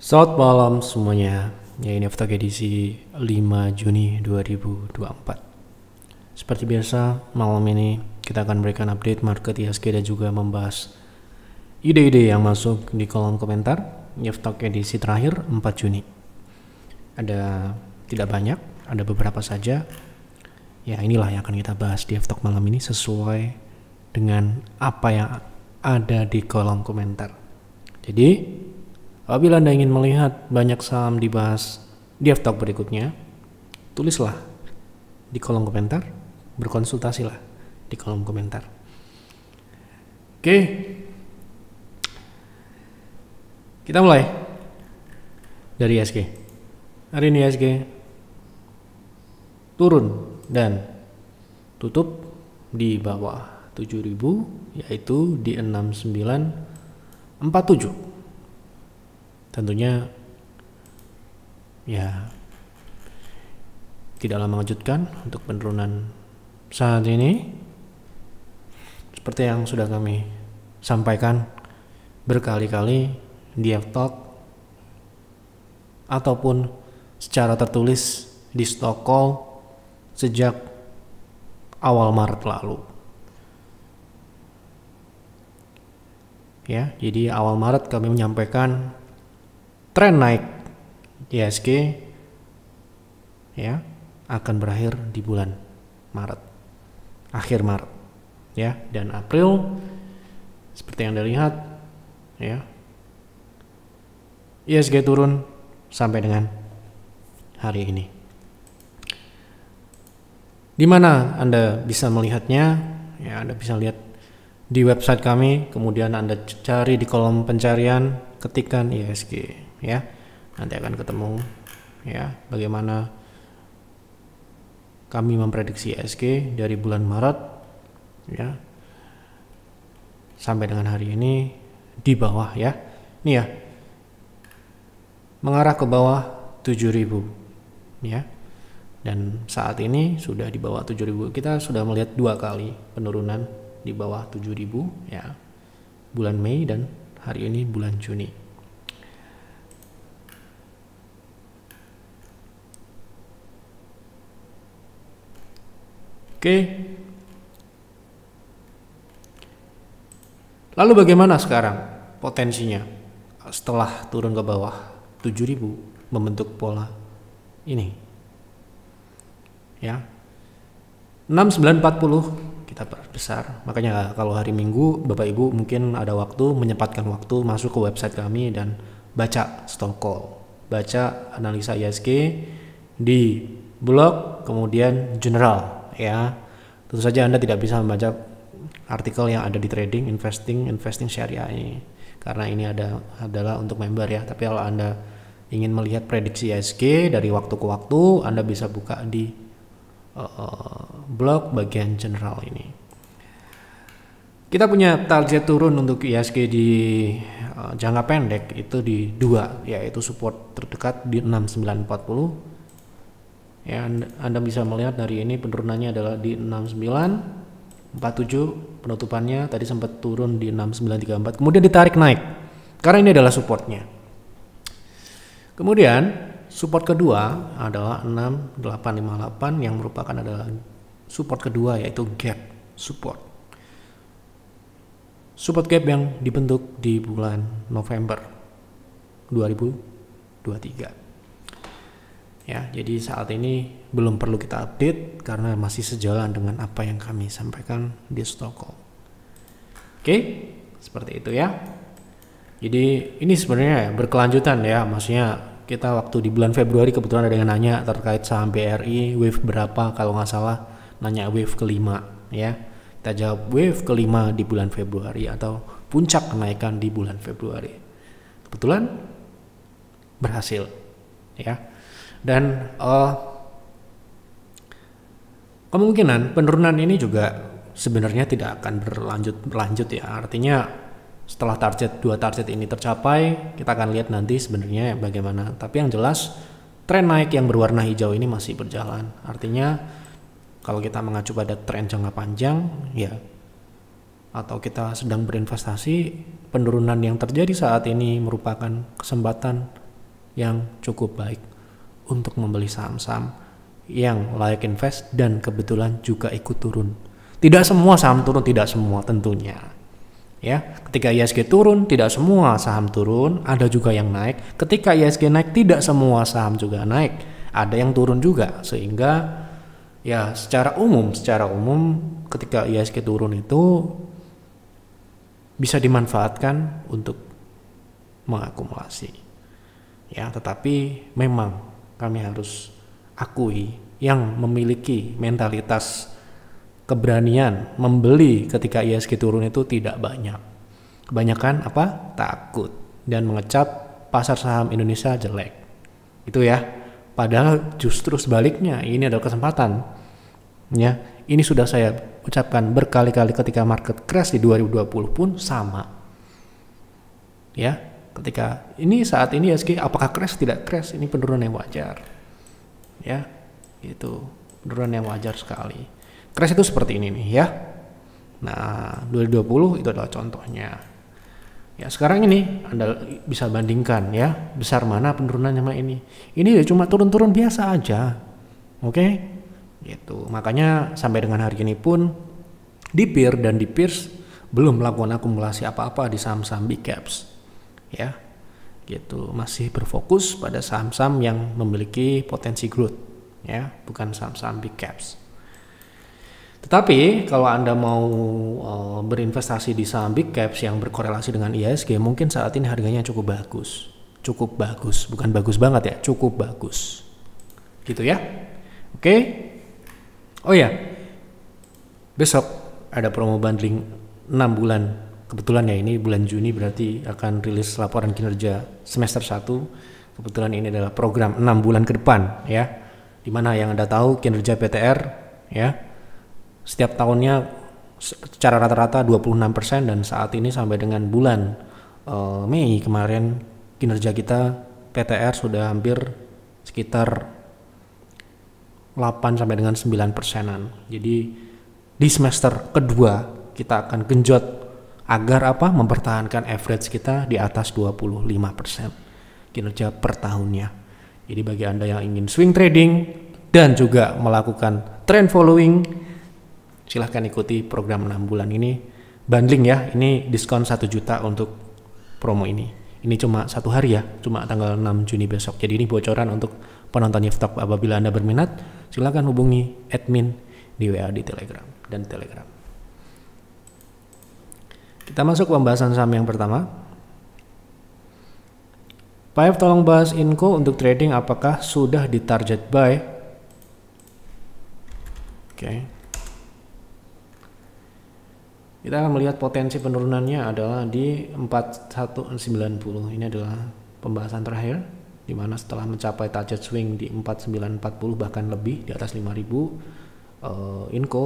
Selamat malam semuanya. Ya, ini Aftak edisi 5 Juni 2024. Seperti biasa, malam ini kita akan berikan update market IHSG dan juga membahas ide-ide yang masuk di kolom komentar Aftak edisi terakhir 4 Juni. Ada tidak banyak, ada beberapa saja. Ya, inilah yang akan kita bahas di Aftak malam ini sesuai dengan apa yang ada di kolom komentar. Jadi, apabila Anda ingin melihat banyak saham dibahas di Aftak berikutnya, tulislah di kolom komentar, berkonsultasilah di kolom komentar. Oke, kita mulai dari IHSG. Hari ini IHSG turun dan tutup di bawah 7.000, yaitu di 6947. Tentunya ya tidaklah mengejutkan untuk penurunan saat ini. Seperti yang sudah kami sampaikan berkali-kali di Aftak ataupun secara tertulis di stock call sejak awal Maret lalu. Ya, jadi awal Maret kami menyampaikan tren naik IHSG ya akan berakhir di bulan Maret, akhir Maret ya, dan April seperti yang Anda lihat ya, IHSG turun sampai dengan hari ini. Di mana Anda bisa melihatnya? Ya, Anda bisa lihat di website kami, kemudian Anda cari di kolom pencarian, ketikkan IHSG ya. Nanti akan ketemu ya bagaimana kami memprediksi IHSG dari bulan Maret ya sampai dengan hari ini di bawah ya. Ini ya. Mengarah ke bawah 7.000 ya. Dan saat ini sudah di bawah 7.000. Kita sudah melihat 2 kali penurunan di bawah 7.000 ya. Bulan Mei dan hari ini bulan Juni. Oke. Lalu bagaimana sekarang potensinya setelah turun ke bawah 7.000 membentuk pola ini? Ya. 6940 kita perbesar. Makanya kalau hari Minggu Bapak Ibu mungkin ada waktu, menyempatkan waktu masuk ke website kami dan baca stock call, baca analisa IHSG di blog kemudian general ya. Tentu saja Anda tidak bisa membaca artikel yang ada di trading investing syariah ini karena ini adalah untuk member ya. Tapi kalau Anda ingin melihat prediksi IHSG dari waktu ke waktu, Anda bisa buka di blog bagian general ini. Kita punya target turun untuk IHSG di jangka pendek itu di 2, yaitu support terdekat di 6940. Ya, Anda bisa melihat dari ini penurunannya adalah di 6947, penutupannya tadi sempat turun di 6934, kemudian ditarik naik karena ini adalah supportnya. Kemudian support kedua adalah 6858 yang merupakan adalah support kedua, yaitu gap support. Support gap yang dibentuk di bulan November 2023. Ya, jadi saat ini belum perlu kita update karena masih sejalan dengan apa yang kami sampaikan di stock call. Oke, seperti itu ya. Jadi ini sebenarnya berkelanjutan ya, maksudnya kita waktu di bulan Februari kebetulan ada yang nanya terkait saham BRI wave berapa, kalau nggak salah nanya wave kelima ya. Kita jawab wave kelima di bulan Februari atau puncak kenaikan di bulan Februari. Kebetulan berhasil ya. Dan kemungkinan penurunan ini juga sebenarnya tidak akan berlanjut ya. Artinya setelah dua target ini tercapai, kita akan lihat nanti sebenarnya bagaimana. Tapi yang jelas tren naik yang berwarna hijau ini masih berjalan. Artinya kalau kita mengacu pada tren jangka panjang ya, atau kita sedang berinvestasi, penurunan yang terjadi saat ini merupakan kesempatan yang cukup baik untuk membeli saham-saham yang layak invest dan kebetulan juga ikut turun. Tidak semua saham turun, tidak semua tentunya. Ya, ketika IHSG turun, tidak semua saham turun, ada juga yang naik. Ketika IHSG naik, tidak semua saham juga naik. Ada yang turun juga, sehingga ya secara umum ketika IHSG turun itu bisa dimanfaatkan untuk mengakumulasi. Ya, tetapi memang kami harus akui yang memiliki mentalitas keberanian membeli ketika IHSG turun itu tidak banyak. Kebanyakan apa? Takut dan mengecap pasar saham Indonesia jelek. Itu ya. Padahal justru sebaliknya, ini adalah kesempatan. Ya, ini sudah saya ucapkan berkali-kali ketika market crash di 2020 pun sama. Ya, ketika ini saat ini IHSG apakah crash? Tidak crash, ini penurunan yang wajar. Ya, itu penurunan yang wajar sekali. Crash itu seperti ini nih ya. Nah, 2020 itu adalah contohnya. Ya, sekarang ini Anda bisa bandingkan ya, besar mana penurunannya sama ini. Ini ya cuma turun-turun biasa aja. Oke? Gitu. Makanya sampai dengan hari ini pun di peer dan di peers belum melakukan akumulasi apa-apa di saham-saham big caps. Ya. Gitu, masih berfokus pada saham-saham yang memiliki potensi growth, ya, bukan saham-saham big caps. Tetapi kalau Anda mau berinvestasi di saham big caps yang berkorelasi dengan IHSG, mungkin saat ini harganya cukup bagus, bukan bagus banget ya, cukup bagus, gitu ya. Oke. Oh ya, besok ada promo bundling 6 bulan. Kebetulan ya ini bulan Juni berarti akan rilis laporan kinerja semester 1. Kebetulan ini adalah program 6 bulan ke depan ya. Dimana yang Anda tahu kinerja PTR ya setiap tahunnya secara rata-rata 26% dan saat ini sampai dengan bulan Mei kemarin kinerja kita PTR sudah hampir sekitar 8 sampai dengan 9%-an. Jadi di semester kedua kita akan genjot agar apa? Mempertahankan average kita di atas 25% kinerja per tahunnya. Jadi bagi Anda yang ingin swing trading dan juga melakukan trend following, silahkan ikuti program 6 bulan ini. Bundling ya, ini diskon 1 juta untuk promo ini. Ini cuma 1 hari ya, cuma tanggal 6 Juni besok. Jadi ini bocoran untuk penonton Yiftalk. Apabila Anda berminat, silahkan hubungi admin di WA di Telegram dan Telegram. Kita masuk pembahasan saham yang pertama. Pak F, tolong bahas Inco untuk trading apakah sudah di target buy? Oke. Kita akan melihat potensi penurunannya adalah di 4190. Ini adalah pembahasan terakhir di mana setelah mencapai target swing di 4940 bahkan lebih di atas 5000, Inco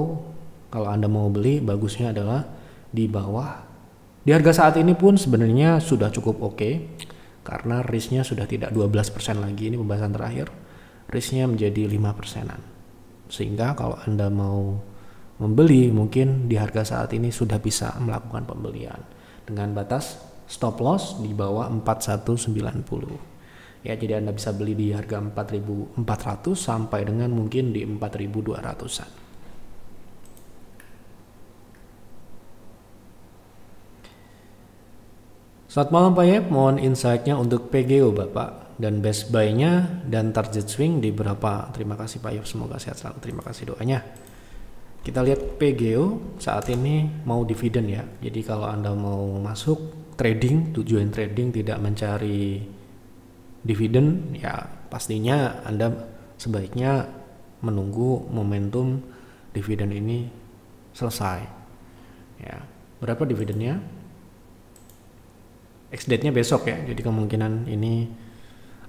kalau Anda mau beli bagusnya adalah di bawah. Di harga saat ini pun sebenarnya sudah cukup oke karena risknya sudah tidak 12% lagi, ini pembahasan terakhir. Risknya menjadi 5%-an. Sehingga kalau Anda mau membeli mungkin di harga saat ini sudah bisa melakukan pembelian dengan batas stop loss di bawah 4190. Ya, jadi Anda bisa beli di harga 4400 sampai dengan mungkin di 4200-an. Selamat malam Pak Yep, mohon insight-nya untuk PGO Bapak dan best buy-nya dan target swing di berapa. Terima kasih Pak Yep, semoga sehat selalu, terima kasih doanya. Kita lihat PGO saat ini mau dividen ya, jadi kalau Anda mau masuk trading, tujuan trading tidak mencari dividen ya pastinya Anda sebaiknya menunggu momentum dividen ini selesai ya. Berapa dividennya? Ex-date-nya besok ya, jadi kemungkinan ini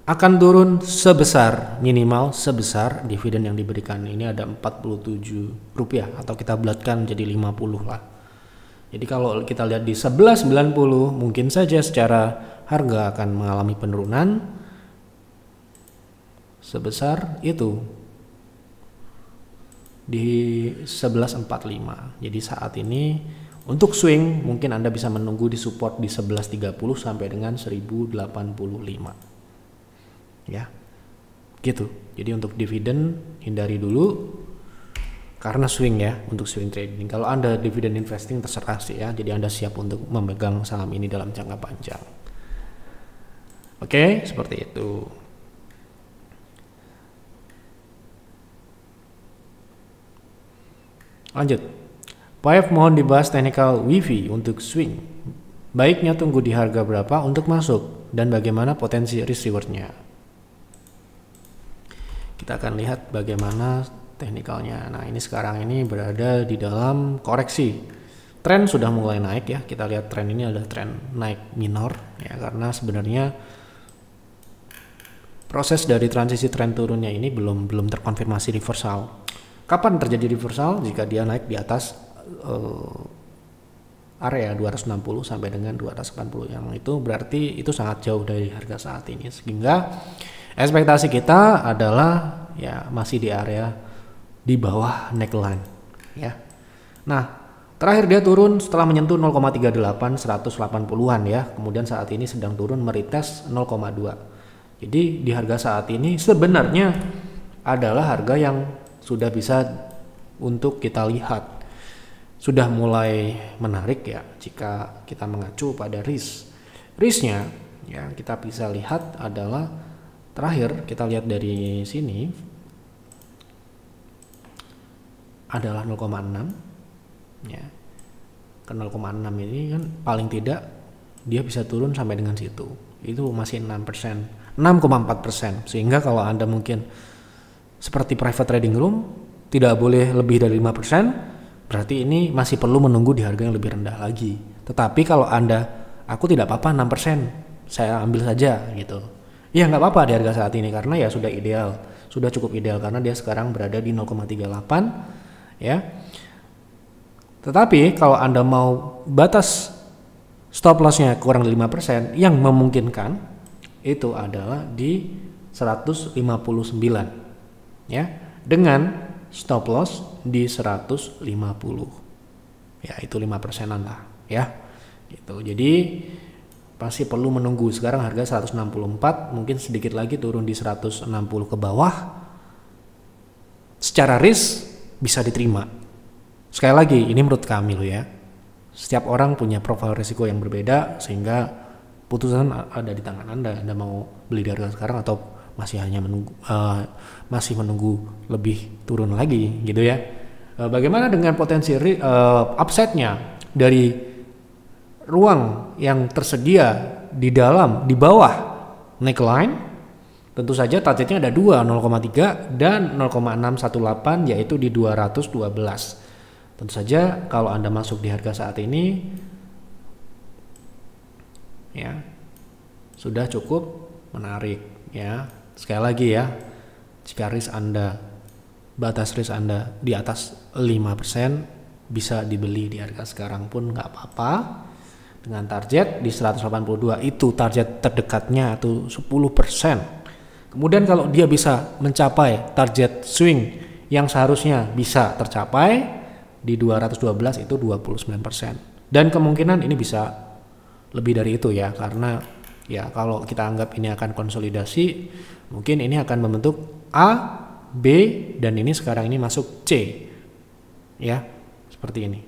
akan turun sebesar, minimal sebesar dividen yang diberikan. Ini ada 47 rupiah atau kita bulatkan jadi 50 lah. Jadi kalau kita lihat di 11.90 mungkin saja secara harga akan mengalami penurunan sebesar itu di 11.45. Jadi saat ini untuk swing mungkin Anda bisa menunggu di support di 11.30 sampai dengan 1085. ya. Gitu. Jadi untuk dividen hindari dulu karena swing ya, untuk swing trading. Kalau Anda dividen investing terserah sih ya. Jadi Anda siap untuk memegang saham ini dalam jangka panjang. Oke, seperti itu. Lanjut. Pak F, mohon dibahas technical WiFi untuk swing. Baiknya tunggu di harga berapa untuk masuk dan bagaimana potensi risk rewardnya. Kita akan lihat bagaimana teknikalnya. Nah, ini sekarang ini berada di dalam koreksi. Tren sudah mulai naik ya. Kita lihat tren ini adalah tren naik minor ya, karena sebenarnya proses dari transisi tren turunnya ini belum terkonfirmasi reversal. Kapan terjadi reversal? Jika dia naik di atas area 260 sampai dengan 280, yang itu berarti itu sangat jauh dari harga saat ini, sehingga ekspektasi kita adalah ya masih di area di bawah neckline ya. Nah, terakhir dia turun setelah menyentuh 0,38 180-an ya. Kemudian saat ini sedang turun meretest 0,2. Jadi di harga saat ini sebenarnya adalah harga yang sudah bisa untuk kita lihat. Sudah mulai menarik ya jika kita mengacu pada risk. Risknya ya kita bisa lihat adalah terakhir kita lihat dari sini adalah 0,6 ya. Ke 0,6 ini kan paling tidak dia bisa turun sampai dengan situ. Itu masih 6%, 6,4%. Sehingga kalau Anda mungkin seperti private trading room tidak boleh lebih dari 5%, berarti ini masih perlu menunggu di harga yang lebih rendah lagi. Tetapi kalau aku tidak apa-apa 6%, saya ambil saja gitu. Ya nggak apa-apa di harga saat ini karena ya sudah ideal, sudah cukup ideal karena dia sekarang berada di 0,38 ya. Tetapi kalau Anda mau batas stop lossnya kurang dari 5%, yang memungkinkan itu adalah di 159 ya, dengan stop loss di 150 ya, itu 5%an lah ya gitu. Jadi pasti perlu menunggu. Sekarang harga 164, mungkin sedikit lagi turun di 160 ke bawah, secara risk bisa diterima. Sekali lagi ini menurut kami loh ya, setiap orang punya profil risiko yang berbeda, sehingga putusan ada di tangan Anda. Anda mau beli di harga sekarang atau masih hanya masih menunggu lebih turun lagi gitu ya. Bagaimana dengan potensi upside-nya dari ruang yang tersedia di bawah neckline? Tentu saja targetnya ada dua, 0,3 dan 0,618, yaitu di 212. Tentu saja kalau Anda masuk di harga saat ini ya sudah cukup menarik ya. Sekali lagi ya, jika batas risk Anda di atas 5%, bisa dibeli di harga sekarang pun nggak apa-apa. Dengan target di 182, itu target terdekatnya itu 10%. Kemudian kalau dia bisa mencapai target swing yang seharusnya bisa tercapai di 212, itu 29%. Dan kemungkinan ini bisa lebih dari itu ya, karena ya kalau kita anggap ini akan konsolidasi, mungkin ini akan membentuk A, B, dan ini sekarang ini masuk C ya, seperti ini.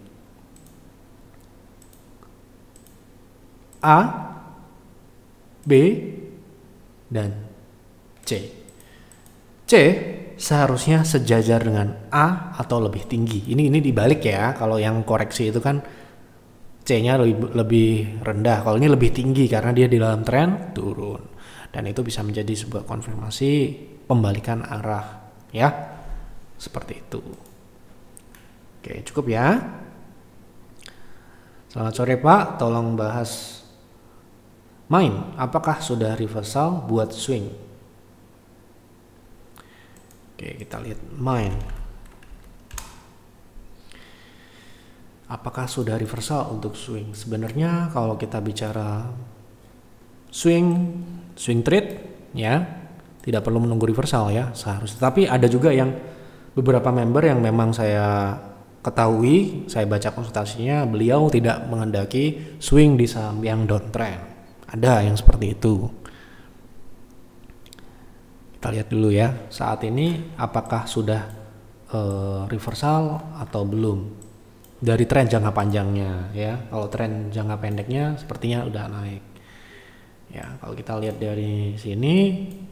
A, B, dan C. C seharusnya sejajar dengan A atau lebih tinggi. Ini dibalik ya. Kalau yang koreksi itu kan C-nya lebih rendah. Kalau ini lebih tinggi karena dia di dalam tren turun. Dan itu bisa menjadi sebuah konfirmasi pembalikan arah ya. Seperti itu. Oke, cukup ya. Selamat sore Pak, tolong bahas main. Apakah sudah reversal buat swing? Oke, kita lihat main. Apakah sudah reversal untuk swing? Sebenarnya kalau kita bicara swing trade ya, tidak perlu menunggu reversal ya seharusnya. Tapi ada juga yang beberapa member yang memang saya ketahui, saya baca konsultasinya, beliau tidak menghendaki swing di saham yang downtrend. Ada yang seperti itu. Kita lihat dulu ya, saat ini apakah sudah reversal atau belum dari tren jangka panjangnya ya. Kalau tren jangka pendeknya sepertinya udah naik ya. Kalau kita lihat dari sini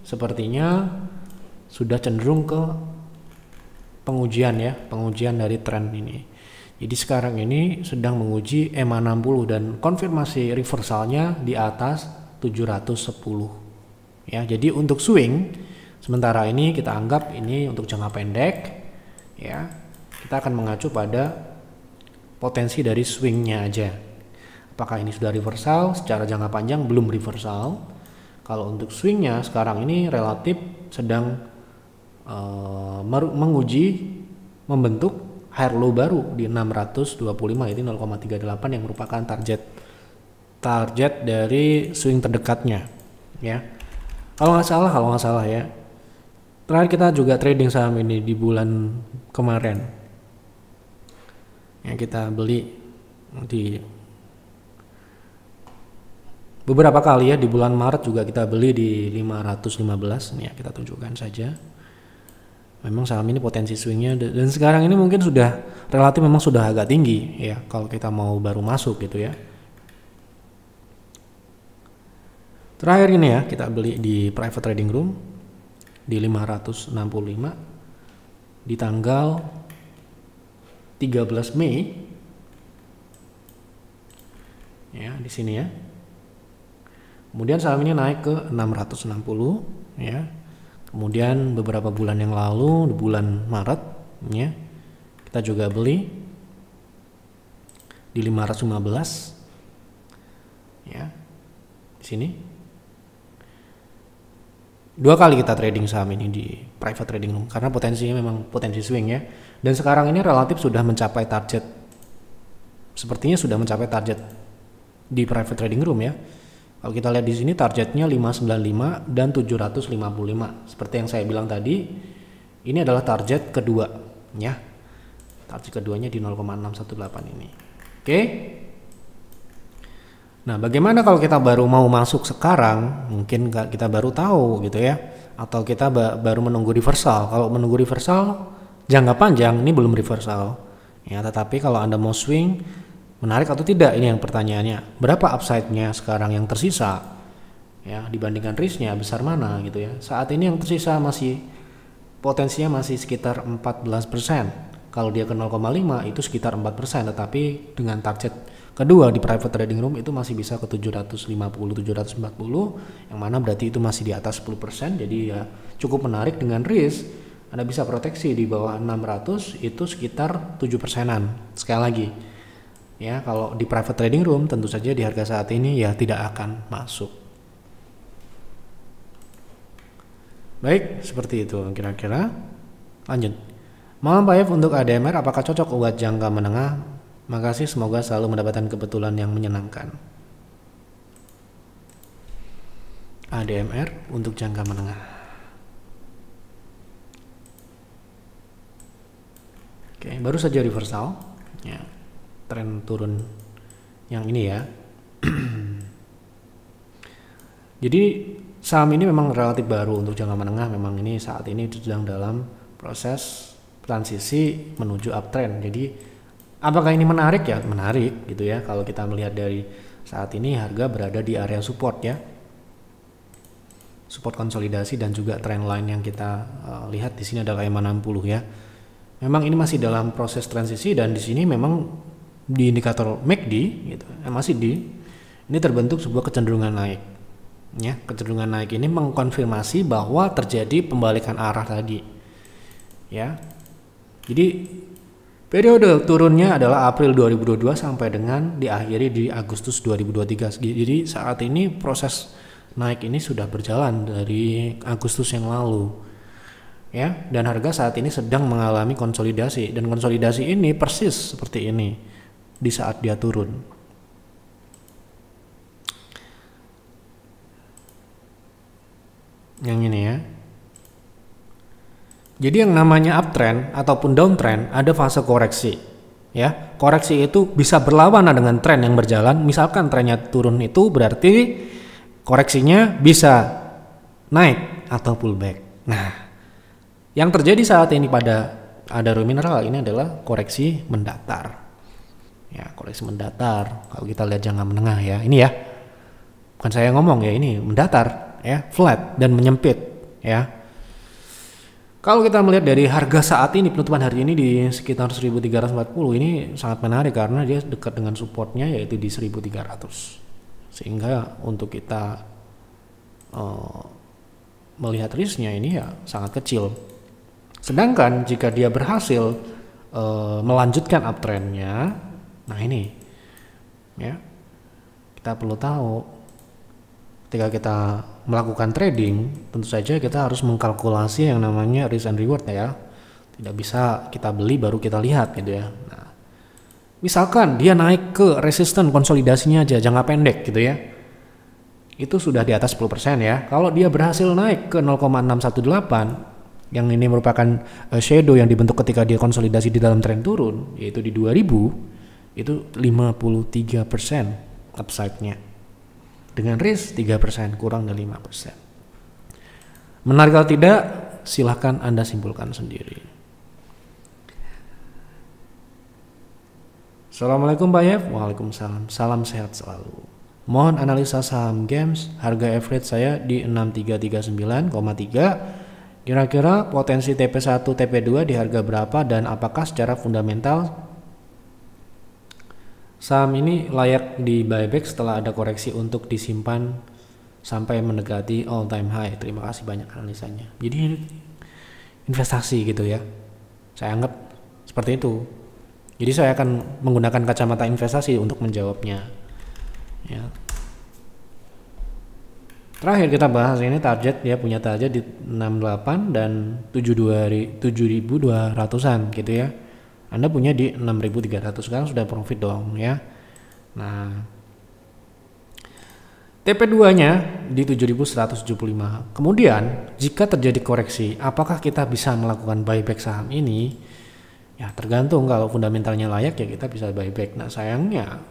sepertinya sudah cenderung ke pengujian ya, pengujian dari tren ini. Jadi sekarang ini sedang menguji EMA 60 dan konfirmasi reversalnya di atas 710 ya. Jadi untuk swing sementara ini kita anggap ini untuk jangka pendek ya. Kita akan mengacu pada potensi dari swingnya aja. Apakah ini sudah reversal? Secara jangka panjang belum reversal. Kalau untuk swingnya sekarang ini relatif sedang menguji membentuk higher low baru di 625 yaitu 0,38 yang merupakan target dari swing terdekatnya ya. Kalau nggak salah ya. Terakhir kita juga trading saham ini di bulan kemarin. Yang kita beli di beberapa kali ya, di bulan Maret juga kita beli di 515 nih ya, kita tunjukkan saja. Memang saham ini potensi swingnya dan sekarang ini mungkin sudah relatif memang sudah agak tinggi ya kalau kita mau baru masuk gitu ya. Terakhir ini ya kita beli di private trading room di 565 di tanggal 13 Mei ya, di sini ya. Kemudian saham ini naik ke 660 ya. Kemudian beberapa bulan yang lalu di bulan Maret ya kita juga beli di 515 ya. Di sini dua kali kita trading saham ini di private trading room karena potensinya memang potensi swing ya. Dan sekarang ini relatif sudah mencapai target. Sepertinya sudah mencapai target di private trading room ya. Kalau kita lihat di sini targetnya 595 dan 755. Seperti yang saya bilang tadi, ini adalah target kedua ya. Target keduanya di 0,618 ini. Oke. Nah, bagaimana kalau kita baru mau masuk sekarang? Mungkin kita baru tahu gitu ya, atau kita baru menunggu reversal. Kalau menunggu reversal jangka panjang ini belum reversal ya, tetapi kalau Anda mau swing menarik atau tidak, ini yang pertanyaannya. Berapa upside-nya sekarang yang tersisa ya, dibandingkan risk-nya besar mana gitu ya. Saat ini yang tersisa masih potensinya masih sekitar 14%. Kalau dia ke 0,5 itu sekitar 4%, tetapi dengan target kedua di private trading room itu masih bisa ke 750, 740, yang mana berarti itu masih di atas 10%. Jadi ya cukup menarik. Dengan risk Anda bisa proteksi di bawah 600 itu sekitar 7%-an. Sekali lagi ya, kalau di private trading room tentu saja di harga saat ini ya tidak akan masuk. Baik, seperti itu kira-kira. Lanjut. Malam Pak F, untuk ADMR apakah cocok buat jangka menengah? Makasih, semoga selalu mendapatkan kebetulan yang menyenangkan. ADMR untuk jangka menengah. Oke, baru saja reversal ya. Tren turun yang ini ya. Jadi saham ini memang relatif baru untuk jangka menengah. Memang ini saat ini sedang dalam proses transisi menuju uptrend. Jadi apakah ini menarik ya? Menarik gitu ya. Kalau kita melihat dari saat ini harga berada di area support ya. Support konsolidasi dan juga trend line yang kita lihat di sini adalah EMA 60 ya. Memang ini masih dalam proses transisi dan di sini memang di indikator MACD gitu, masih ini terbentuk sebuah kecenderungan naik. Ya, kecenderungan naik ini mengkonfirmasi bahwa terjadi pembalikan arah tadi. Ya. Jadi periode turunnya adalah April 2022 sampai dengan diakhiri di Agustus 2023. Jadi saat ini proses naik ini sudah berjalan dari Agustus yang lalu. Ya, dan harga saat ini sedang mengalami konsolidasi dan konsolidasi ini persis seperti ini di saat dia turun. Yang ini ya. Jadi yang namanya uptrend ataupun downtrend ada fase koreksi. Ya, koreksi itu bisa berlawanan dengan tren yang berjalan. Misalkan trennya turun itu berarti koreksinya bisa naik atau pullback. Nah, yang terjadi saat ini pada Adaro Mineral ini adalah koreksi mendatar. Ya, koreksi mendatar. Kalau kita lihat jangka menengah ya, ini ya. Bukan saya ngomong ya, ini mendatar ya, flat dan menyempit ya. Kalau kita melihat dari harga saat ini, penutupan hari ini di sekitar 1340, ini sangat menarik karena dia dekat dengan supportnya yaitu di 1300. Sehingga untuk kita melihat risknya ini ya sangat kecil. Sedangkan jika dia berhasil melanjutkan uptrendnya, nah ini ya, kita perlu tahu ketika kita melakukan trading, tentu saja kita harus mengkalkulasi yang namanya risk and reward ya. Tidak bisa kita beli baru kita lihat gitu ya. Nah, misalkan dia naik ke resisten konsolidasinya aja jangka pendek gitu ya, itu sudah di atas 10% ya. Kalau dia berhasil naik ke 0,618, yang ini merupakan shadow yang dibentuk ketika dia konsolidasi di dalam tren turun, yaitu di 2000, itu 53% upside-nya. Dengan risk 3%, kurang dari 5%. Menarik atau tidak, silahkan Anda simpulkan sendiri. Assalamualaikum Pak Yef. Waalaikumsalam. Salam sehat selalu. Mohon analisa saham Games. Harga average saya di 6339,3. Kira-kira potensi TP1, TP2 di harga berapa dan apakah secara fundamental saham ini layak di buyback setelah ada koreksi untuk disimpan sampai mendekati all time high? Terima kasih banyak analisanya. Jadi investasi gitu ya, saya anggap seperti itu. Jadi saya akan menggunakan kacamata investasi untuk menjawabnya ya. Terakhir kita bahas ini target, dia punya target di 68 dan 7.200-an gitu ya. Anda punya di 6.300, sekarang sudah profit dong ya. Nah, TP2-nya di 7.175. Kemudian jika terjadi koreksi, apakah kita bisa melakukan buyback saham ini? Ya tergantung, kalau fundamentalnya layak ya kita bisa buyback. Nah sayangnya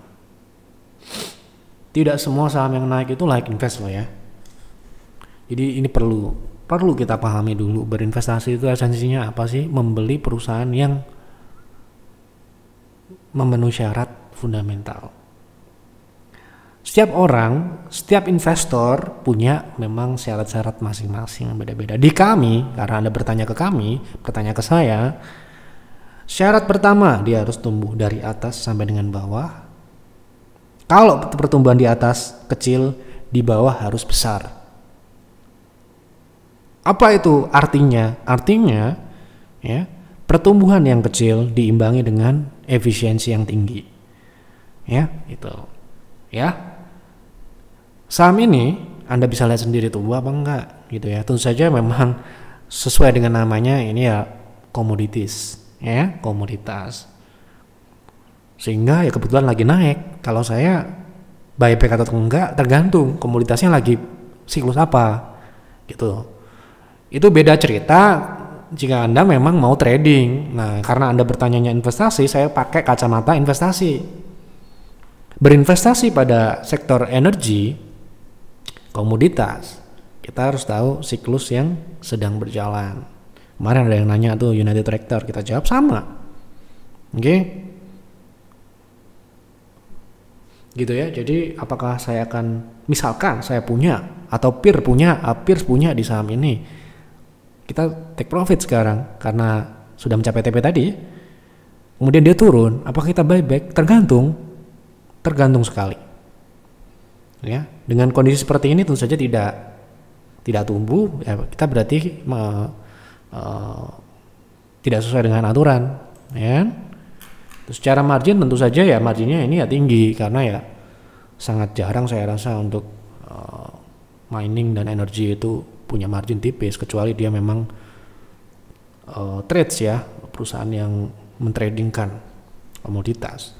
tidak semua saham yang naik itu layak invest loh ya. Jadi ini perlu kita pahami dulu, berinvestasi itu esensinya apa sih? Membeli perusahaan yang memenuhi syarat fundamental. Setiap orang, setiap investor punya memang syarat-syarat masing-masing yang beda-beda. Di kami, karena Anda bertanya ke kami, bertanya ke saya, syarat pertama dia harus tumbuh dari atas sampai dengan bawah. Kalau pertumbuhan di atas kecil, di bawah harus besar. Apa itu artinya? Artinya ya, pertumbuhan yang kecil diimbangi dengan efisiensi yang tinggi. Ya, itu. Ya. Saham ini Anda bisa lihat sendiri tumbuh apa enggak gitu ya. Tentu saja memang sesuai dengan namanya, ini ya komoditas, ya, komoditas. Sehingga ya kebetulan lagi naik. Kalau saya buyback atau enggak tergantung komoditasnya lagi siklus apa gitu. Itu beda cerita jika Anda memang mau trading. Nah, karena Anda bertanyanya investasi, saya pakai kacamata investasi. Berinvestasi pada sektor energi, komoditas, kita harus tahu siklus yang sedang berjalan. Kemarin ada yang nanya tuh United Tractor, kita jawab sama. Oke. Gitu ya. Jadi apakah saya akan, misalkan saya punya atau peers punya di saham ini, kita take profit sekarang karena sudah mencapai TP tadi, kemudian dia turun, apakah kita buyback? Tergantung sekali ya. Dengan kondisi seperti ini tentu saja tidak tumbuh ya, kita berarti tidak sesuai dengan aturan ya. Terus secara margin tentu saja ya marginnya ini ya tinggi, karena ya sangat jarang saya rasa untuk mining dan energi itu punya margin tipis, kecuali dia memang trades ya, perusahaan yang mentradingkan komoditas.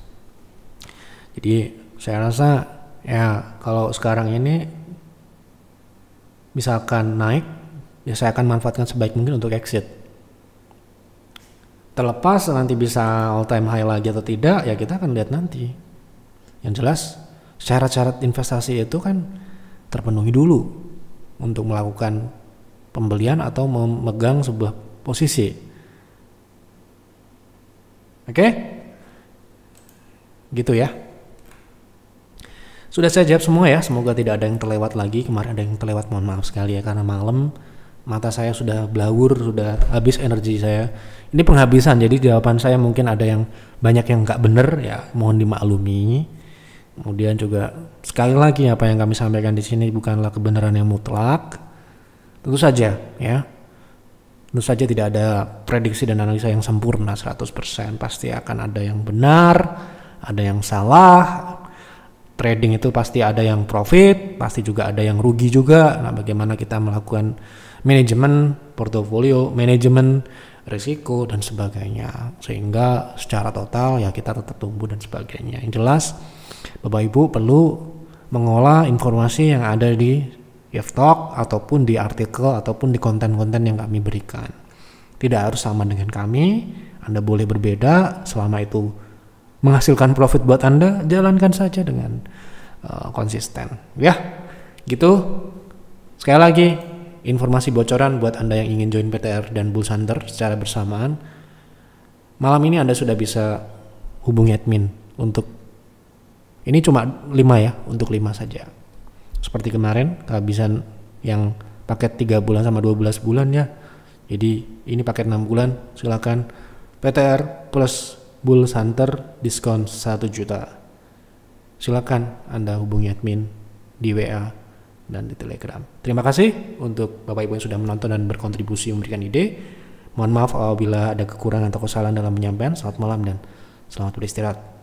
Jadi saya rasa ya kalau sekarang ini misalkan naik, ya saya akan manfaatkan sebaik mungkin untuk exit. Terlepas nanti bisa all time high lagi atau tidak, ya kita akan lihat nanti. Yang jelas syarat-syarat investasi itu kan terpenuhi dulu untuk melakukan pembelian atau memegang sebuah posisi. Oke? Gitu ya. Sudah saya jawab semua ya, semoga tidak ada yang terlewat lagi. Kemarin ada yang terlewat, mohon maaf sekali ya, karena malam mata saya sudah blawur, sudah habis energi saya. Ini penghabisan, jadi jawaban saya mungkin ada yang banyak yang nggak bener ya, mohon dimaklumi. Kemudian juga sekali lagi apa yang kami sampaikan di sini bukanlah kebenaran yang mutlak. Tentu saja ya. Tentu saja tidak ada prediksi dan analisa yang sempurna 100%. Pasti akan ada yang benar, ada yang salah. Trading itu pasti ada yang profit, pasti juga ada yang rugi juga. Nah, bagaimana kita melakukan manajemen portofolio, manajemen risiko dan sebagainya, sehingga secara total ya kita tetap tumbuh dan sebagainya. Yang jelas Bapak Ibu perlu mengolah informasi yang ada di Yeftalk ataupun di artikel ataupun di konten-konten yang kami berikan. Tidak harus sama dengan kami, Anda boleh berbeda selama itu menghasilkan profit buat Anda, jalankan saja dengan konsisten. Ya, gitu. Sekali lagi, informasi bocoran buat Anda yang ingin join PTR dan Bulls Hunter secara bersamaan. Malam ini Anda sudah bisa hubungi admin untuk, ini cuma 5 ya, untuk 5 saja. Seperti kemarin, kehabisan yang paket 3 bulan sama 12 bulan ya. Jadi ini paket 6 bulan, silakan PTR plus Bulls Hunter diskon 1 juta. Silakan Anda hubungi admin di WA dan di Telegram. Terima kasih untuk Bapak Ibu yang sudah menonton dan berkontribusi memberikan ide. Mohon maaf apabila ada kekurangan atau kesalahan dalam penyampaian. Selamat malam dan selamat beristirahat.